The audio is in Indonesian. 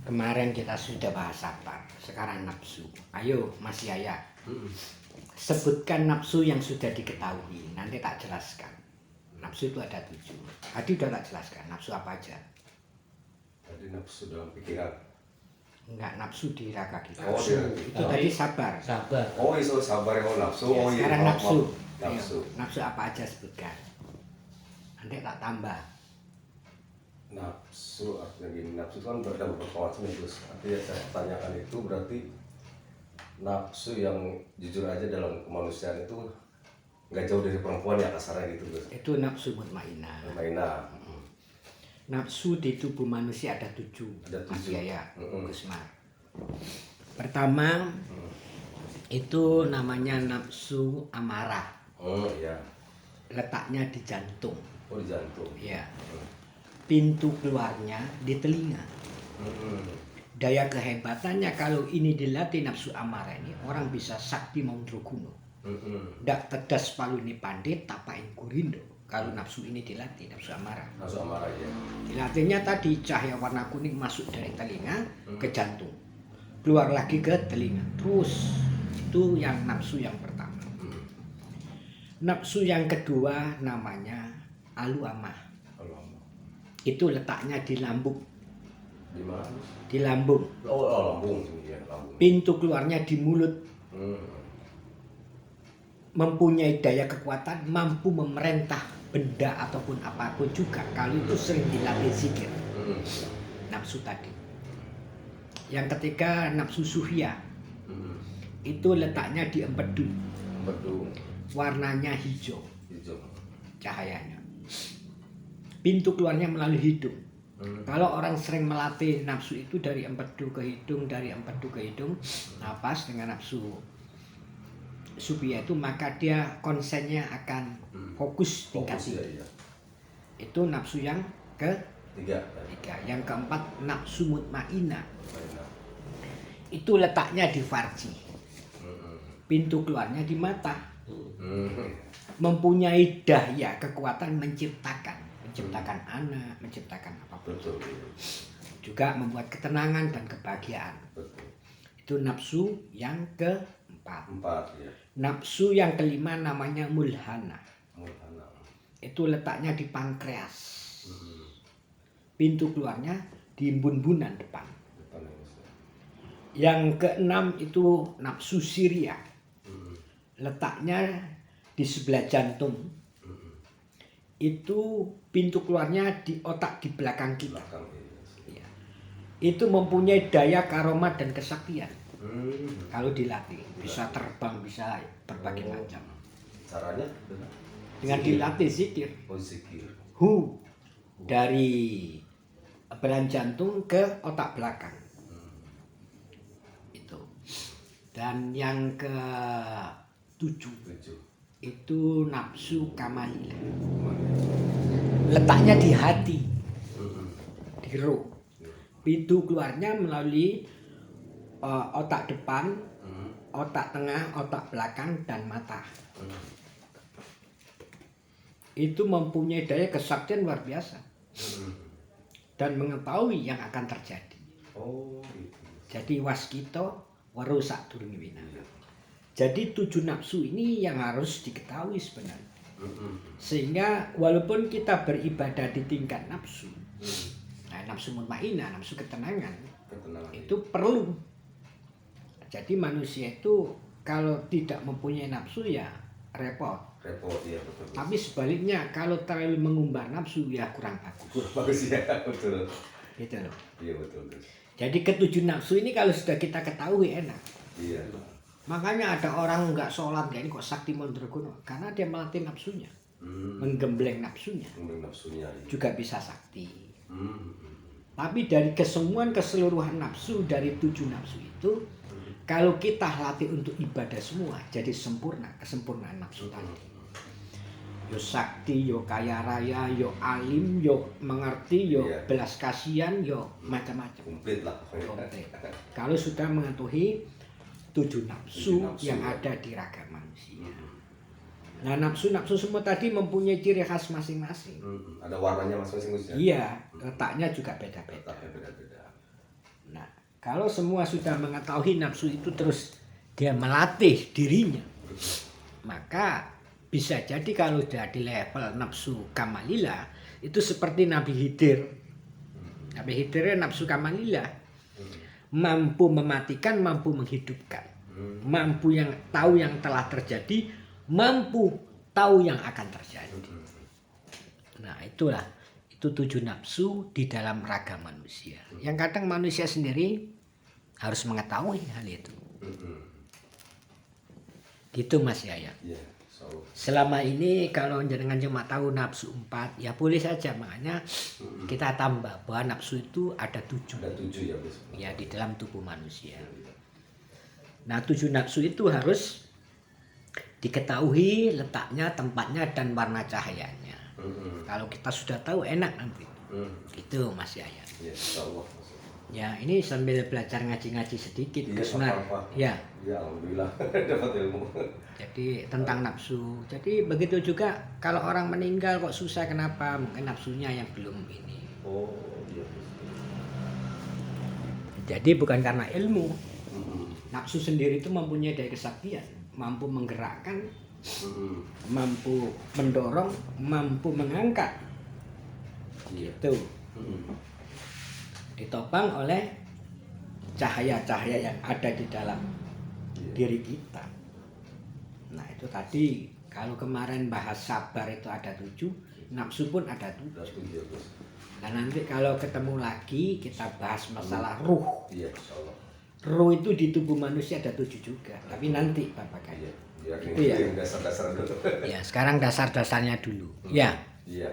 Kemarin kita sudah bahas sabar, sekarang nafsu. Ayo Mas Yaya, sebutkan nafsu yang sudah diketahui, nanti tak jelaskan. Nafsu itu ada 7. Tadi udah tak jelaskan, nafsu apa aja? Tadi nafsu dalam pikiran. Enggak, nafsu di raga kita. Oh, itu tadi sabar. Sabar. Oh, itu sabar yang nafsu. Ya, Oh, iya. sekarang nafsu. Nafsu. Ayo, nafsu apa aja sebutkan. Nanti tak tambah. Nafsu artinya gini, nafsu kan ada beberapa macam ya, Gus. Artinya saya tanyakan itu berarti nafsu yang jujur aja dalam kemanusiaan itu nggak jauh dari perempuan ya kasarnya gitu, Gus. Itu nafsu mutmainah. Mainah. Nafsu di tubuh manusia ada 7. Ada 7. Mas Yaya, Gusmar. Pertama, itu namanya nafsu amarah. Oh iya. Letaknya di jantung. Oh, di jantung. Ya. Pintu keluarnya di telinga. Daya kehebatannya kalau ini dilatih nafsu amarah ini, orang bisa sakti maundroguno. Ndak tedas palu ni pandit tapain kurindo. Kalau nafsu ini dilatih, nafsu amarah. Nafsu amarah ya. Dilatihnya tadi cahaya warna kuning masuk dari telinga ke jantung. Keluar lagi ke telinga. Terus itu yang nafsu yang pertama. Nafsu yang kedua namanya aluamah. Itu letaknya di lambung. Di mana? Di lambung. Oh, lambung sini ya, lambung. Pintu keluarnya di mulut. Mempunyai daya kekuatan, mampu memerintah benda ataupun apapun juga kalau itu sering dilatih zikir. Nafsu tadi. Yang ketiga nafsu suhya. Itu letaknya di empedu. Empedu. Warnanya hijau. Hijau. Cahayanya. Pintu keluarnya melalui hidung. Kalau orang sering melatih nafsu itu dari empedu ke hidung, dari empedu ke hidung, napas dengan nafsu supaya itu, maka dia konsennya akan fokus tingkat tinggi. Ya. Itu nafsu yang Tiga. Yang keempat nafsu mutmainah. Itu letaknya di farji. Pintu keluarnya di mata. Mempunyai daya kekuatan menciptakan anak, menciptakan apapun. Betul. Juga membuat ketenangan dan kebahagiaan. Betul. Itu nafsu yang keempat. 4 ya. Nafsu yang kelima namanya mulhana. Mulhana. Itu letaknya di pankreas. Pintu keluarnya di bun-bunan depan. Yang keenam itu nafsu siria. Letaknya di sebelah jantung. Itu pintu keluarnya di otak di belakang kita. Ya. Itu mempunyai daya karomat dan kesaktian. Kalau dilatih bisa terbang, bisa berbagai macam. Caranya Dengan dilatih zikir. Oh, zikir. Hu dari beran jantung ke otak belakang. Itu. Dan yang ke-7 itu nafsu kamalila. Letaknya di hati. Di roh. Pintu keluarnya melalui otak depan, otak tengah, otak belakang, dan mata. Itu mempunyai daya kesaktian luar biasa. Dan mengetahui yang akan terjadi. Oh, gitu. Jadi waskito warusak durmiwina. Jadi 7 nafsu ini yang harus diketahui sebenarnya. Sehingga walaupun kita beribadah di tingkat nafsu, nafsu mutmainah, nafsu ketenangan, itu perlu. Jadi manusia itu kalau tidak mempunyai nafsu ya repot. Repot ya, betul. Tapi sebaliknya kalau terlalu mengumbar nafsu ya kurang bagus. Kurang bagus ya, betul. Gitu loh. Iya, betul. Jadi ke-7 nafsu ini kalau sudah kita ketahui enak. Iya. Makanya ada orang nggak sholat kayak ini kok sakti mandraguna, karena dia melatih nafsunya, menggembleng nafsunya, Nafsunya. Iya. juga bisa sakti. Tapi dari keseluruhan nafsu dari 7 nafsu itu, kalau kita latih untuk ibadah semua, jadi sempurna, kesempurnaan nafsu tadi. Yo sakti, yo kaya raya, yo alim, yo mengerti, yo belas kasihan, yo macam-macam. Komplit lah. Komplit. Kalau sudah mengetahui 7 nafsu yang ada di raga manusia. Nah, nafsu-nafsu semua tadi mempunyai ciri khas masing-masing. Ada warnanya masing-masing, Gus ya? Iya, letaknya juga beda-beda. Letaknya beda-beda. Nah, Kalau semua sudah mengetahui nafsu itu terus dia melatih dirinya, maka bisa jadi kalau sudah di level nafsu kamalila itu seperti Nabi Khidir. Nabi Khidir nafsu kamalila, mampu mematikan, mampu menghidupkan, mampu yang tahu yang telah terjadi, mampu tahu yang akan terjadi. Nah itulah, itu 7 nafsu di dalam raga manusia. Yang kadang manusia sendiri harus mengetahui hal itu. Gitu Mas Yaya. Iya, so, Selama ini kalau jenengan cuma tahu nafsu 4, ya boleh saja, makanya kita tambah bahwa nafsu itu ada 7. ada 7 ya Bos. Ya di dalam tubuh manusia. Nah 7 nafsu itu harus diketahui letaknya, tempatnya, dan warna cahayanya. Kalau kita sudah tahu enak nanti. Gitu Mas Yaya. Ya, insyaallah. Ya ini sambil belajar ngaji-ngaji sedikit Iya, ke sunat. apa-apa. Ya. Ya alhamdulillah dapat ilmu. Jadi tentang nafsu. Jadi begitu juga kalau orang meninggal kok susah, kenapa? Mungkin nafsunya yang belum ini. Oh iya Bos. Jadi bukan karena ilmu. Nafsu sendiri itu mempunyai daya kesaktian, mampu menggerakkan, mampu mendorong, mampu mengangkat. Iya. Gitu. Ditopang oleh cahaya-cahaya yang ada di dalam diri kita. Nah itu tadi kalau kemarin bahas sabar itu ada 7, nafsu pun ada 7. Iya Bos. Dan nanti kalau ketemu lagi kita bahas masalah ruh. Iya, insyaallah. Ruh itu di tubuh manusia ada 7 juga. Tapi nanti Bapak Iya. kayak. Ya, Itu ya. dasar-dasar dulu. Ya sekarang dasar-dasarnya dulu. Ya. Iya.